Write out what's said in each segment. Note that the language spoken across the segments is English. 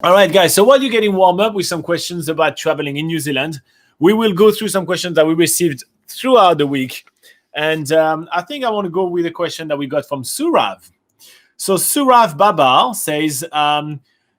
All right, guys. So while you're getting warm up with some questions about traveling in New Zealand, we will go through some questions that we received throughout the week. And I think I want to go with a question that we got from Surav. So Surav Babar says,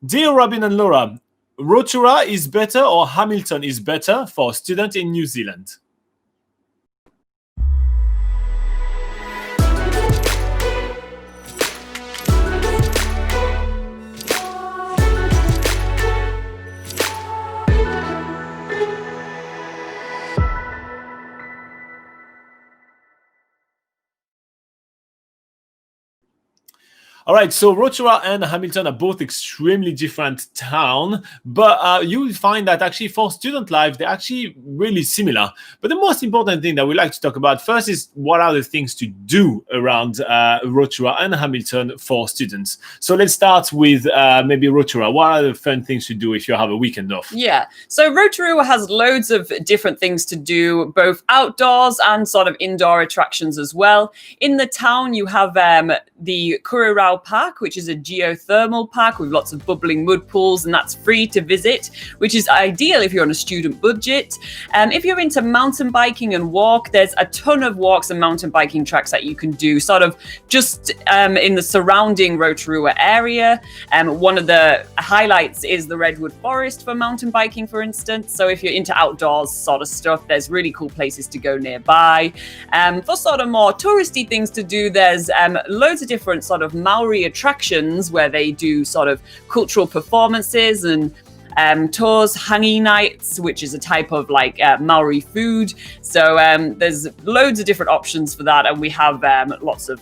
Dear Robin and Laura, Rotorua is better or Hamilton is better for a student in New Zealand? All right, so Rotorua and Hamilton are both extremely different towns, but you will find that actually for student life, they're actually really similar. But the most important thing that we like to talk about first is what are the things to do around Rotorua and Hamilton for students. So let's start with maybe Rotorua. What are the fun things to do if you have a weekend off? Yeah, so Rotorua has loads of different things to do, both outdoors and sort of indoor attractions as well. In the town, you have the Kururau Park, which is a geothermal park with lots of bubbling mud pools, and that's free to visit, which is ideal if you're on a student budget. If you're into mountain biking and walk, there's a ton of walks and mountain biking tracks that you can do sort of just in the surrounding Rotorua area. One of the highlights is the Redwood Forest for mountain biking, for instance. So if you're into outdoors sort of stuff, there's really cool places to go nearby. For sort of more touristy things to do, there's loads of different sort of Maori attractions where they do sort of cultural performances and tours, hangi nights, which is a type of like Maori food. So there's loads of different options for that, and we have lots of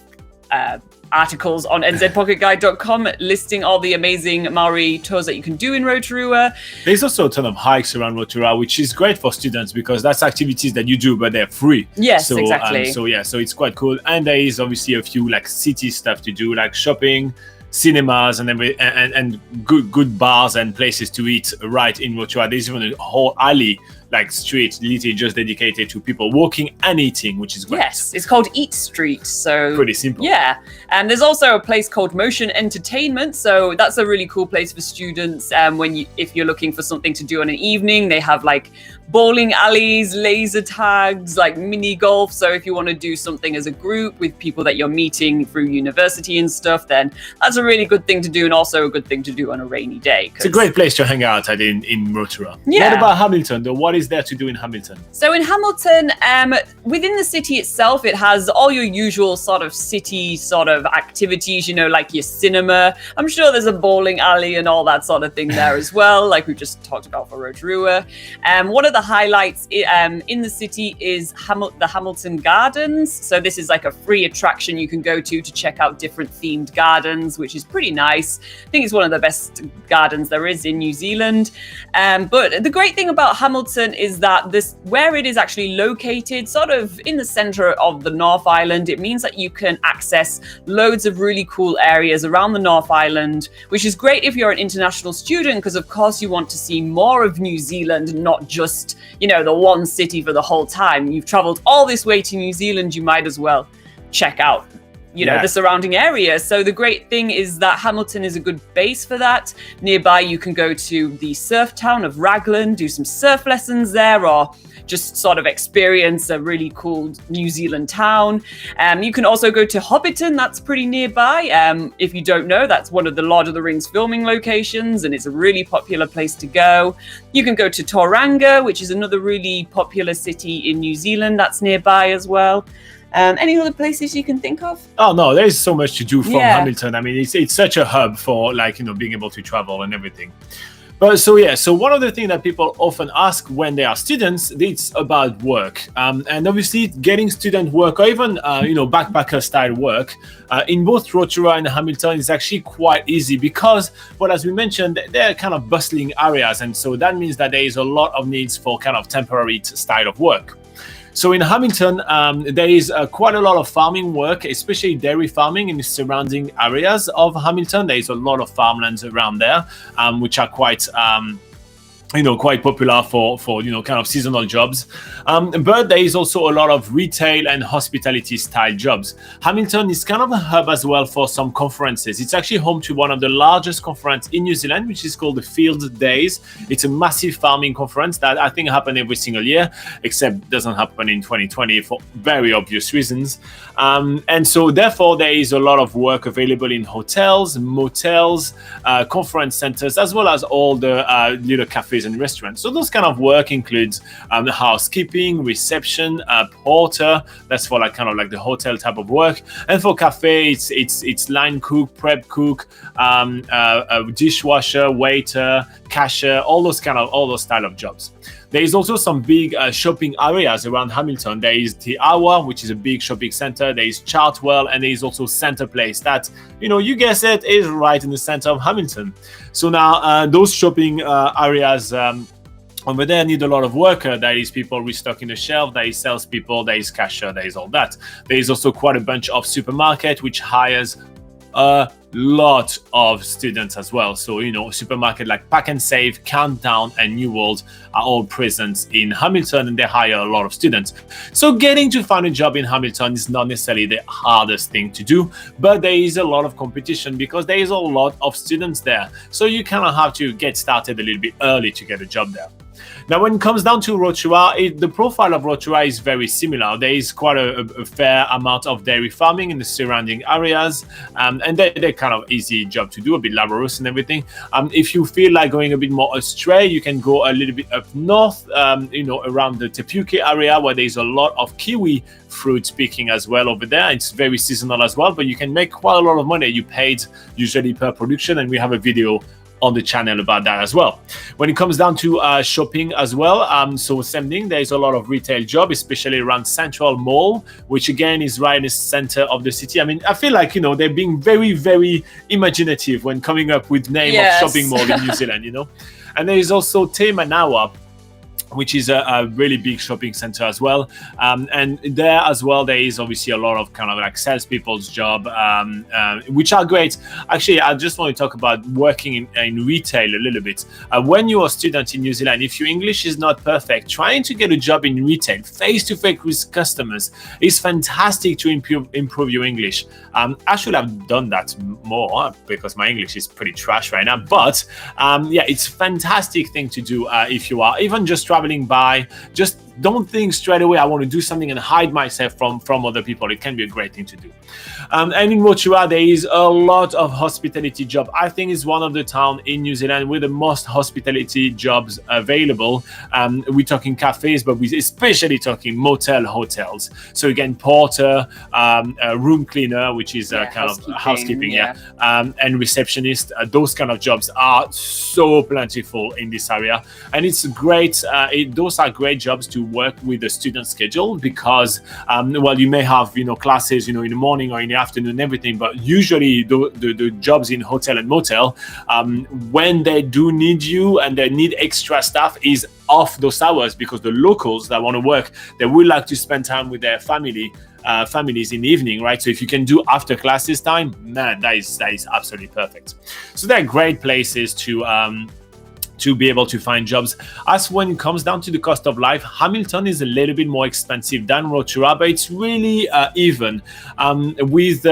articles on nzpocketguide.com listing all the amazing Maori tours that you can do in Rotorua. There's also a ton of hikes around Rotorua, which is great for students because that's activities that you do, but they're free. Yes, so, exactly. So it's quite cool. And there is obviously a few like city stuff to do, like shopping, cinemas, and good bars and places to eat right in Rotorua. There's even a whole alley, like street, literally just dedicated to people walking and eating, which is great. Yes, it's called Eat Street. So pretty simple. Yeah, and there's also a place called Motion Entertainment. So that's a really cool place for students. If you're looking for something to do on an evening, they have like bowling alleys, laser tags, like mini golf. So if you want to do something as a group with people that you're meeting through university and stuff, then that's a really good thing to do, and also a good thing to do on a rainy day. It's a great place to hang out at in Rotorua. Yeah. What about Hamilton, though? What is there to do in Hamilton? So in Hamilton, within the city itself, it has all your usual sort of city sort of activities, like your cinema. I'm sure there's a bowling alley and all that sort of thing there as well, like we just talked about for Rotorua. One of the highlights in the city is the Hamilton Gardens. So this is like a free attraction you can go to check out different themed gardens, which is pretty nice. I think it's one of the best gardens there is in New Zealand. But the great thing about Hamilton is that where it is actually located, sort of in the center of the North Island, it means that you can access loads of really cool areas around the North Island, which is great if you're an international student, because of course you want to see more of New Zealand, not just the one city for the whole time. You've traveled all this way to New Zealand, you might as well check out the surrounding area. So the great thing is that Hamilton is a good base for that. Nearby you can go to the surf town of Raglan, do some surf lessons there, or just sort of experience a really cool New Zealand town. You can also go to Hobbiton, that's pretty nearby. If you don't know, that's one of the Lord of the Rings filming locations, and it's a really popular place to go. You can go to Tauranga, which is another really popular city in New Zealand that's nearby as well. Any other places you can think of? Oh no, there is so much to do from Hamilton. I mean, it's such a hub for being able to travel and everything. But so one of the things that people often ask when they are students, it's about work. And obviously getting student work, or even backpacker style work, in both Rotorua and Hamilton is actually quite easy because, well, as we mentioned, they're kind of bustling areas, and so that means that there is a lot of needs for kind of temporary style of work. So in Hamilton, there is quite a lot of farming work, especially dairy farming in the surrounding areas of Hamilton. There is a lot of farmlands around there, which are quite quite popular for kind of seasonal jobs. But there is also a lot of retail and hospitality style jobs. Hamilton is kind of a hub as well for some conferences. It's actually home to one of the largest conferences in New Zealand, which is called the Field Days. It's a massive farming conference that I think happens every single year, except it doesn't happen in 2020 for very obvious reasons. And so therefore there is a lot of work available in hotels, motels, conference centers, as well as all the little cafes and restaurants. So those kind of work includes housekeeping, reception, porter. That's for kind of the hotel type of work. And for cafe, it's line cook, prep cook, dishwasher, waiter, cashier, all those style of jobs. There is also some big shopping areas around Hamilton. There is Te Awa, which is a big shopping center. There is Chartwell, and there is also Centre Place that, you guess it, is right in the center of Hamilton. So now those shopping areas over there need a lot of worker. There is people restocking the shelf, there is salespeople, there is cashier, there is all that. There is also quite a bunch of supermarket which hires a lot of students as well. So, supermarket like Pack and Save, Countdown, and New World are all present in Hamilton, and they hire a lot of students. So getting to find a job in Hamilton is not necessarily the hardest thing to do, but there is a lot of competition because there is a lot of students there. So you kind of have to get started a little bit early to get a job there. Now, when it comes down to Rotorua, the profile of Rotorua is very similar. There is quite a fair amount of dairy farming in the surrounding areas, and they're kind of easy job to do, a bit laborious and everything. If you feel like going a bit more astray, you can go a little bit up north, around the Te Puke area where there's a lot of kiwi fruit picking as well over there. It's very seasonal as well, but you can make quite a lot of money. You paid usually per production, and we have a video on the channel about that as well. When it comes down to shopping as well, so same thing, there's a lot of retail job, especially around Central Mall, which again is right in the center of the city. I mean, I feel like, they're being very, very imaginative when coming up with name of shopping mall in New Zealand, And there is also Te Manawa, which is a really big shopping center as well. And there as well, there is obviously a lot of kind of like salespeople's job, which are great. Actually, I just want to talk about working in retail a little bit. When you're a student in New Zealand, if your English is not perfect, trying to get a job in retail, face-to-face with customers, is fantastic to improve your English. I should have done that more because my English is pretty trash right now. But it's a fantastic thing to do if you are even just traveling by. Just don't think straight away, I want to do something and hide myself from other people. It can be a great thing to do. And in Rotorua, there is a lot of hospitality job. I think it's one of the towns in New Zealand with the most hospitality jobs available. We're talking cafes, but we're especially talking motel hotels. So again, porter, room cleaner, which is kind of housekeeping, and receptionist. Those kind of jobs are so plentiful in this area. And it's great. Those are great jobs to work with the student schedule because, you may have, classes, in the morning or in the afternoon and everything, but usually the jobs in hotel and motel, when they do need you and they need extra staff, is off those hours because the locals that want to work, they would like to spend time with their families in the evening, right? So if you can do after classes time, man, that is absolutely perfect. So they're great places to be able to find jobs. As when it comes down to the cost of life, Hamilton is a little bit more expensive than Rotorua, but it's really even. With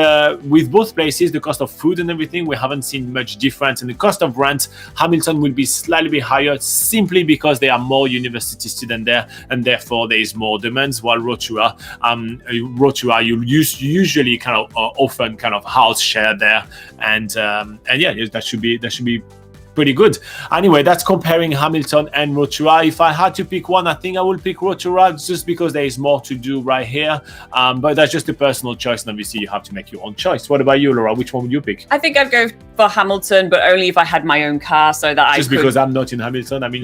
both places, the cost of food and everything, we haven't seen much difference. And the cost of rent, Hamilton will be slightly higher simply because there are more university students there, and therefore there is more demands. While Rotorua, you usually kind of often kind of house share there, and that should be pretty good. Anyway, that's comparing Hamilton and Rotorua. If I had to pick one, I think I will pick Rotorua just because there is more to do right here. But that's just a personal choice, and obviously you have to make your own choice. What about you, Laura? Which one would you pick? I think I'd go for Hamilton, but only if I had my own car, so that just because I'm not in Hamilton. I mean,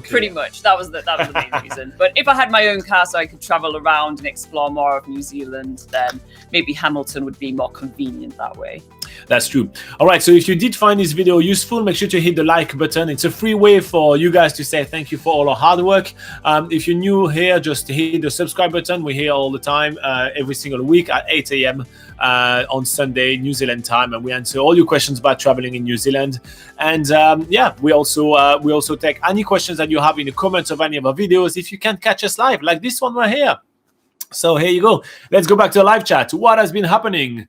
pretty much. That was the main reason. But if I had my own car, so I could travel around and explore more of New Zealand, then maybe Hamilton would be more convenient that way. That's true. All right, so if you did find this video useful, make sure to hit the like button. It's a free way for you guys to say thank you for all our hard work. If you're new here, just hit the subscribe button. We're here all the time, every single week at 8 a.m. On Sunday, New Zealand time, and we answer all your questions about traveling in New Zealand. And we also take any questions that you have in the comments of any of our videos if you can't catch us live, like this one right here. So here you go. Let's go back to the live chat. What has been happening?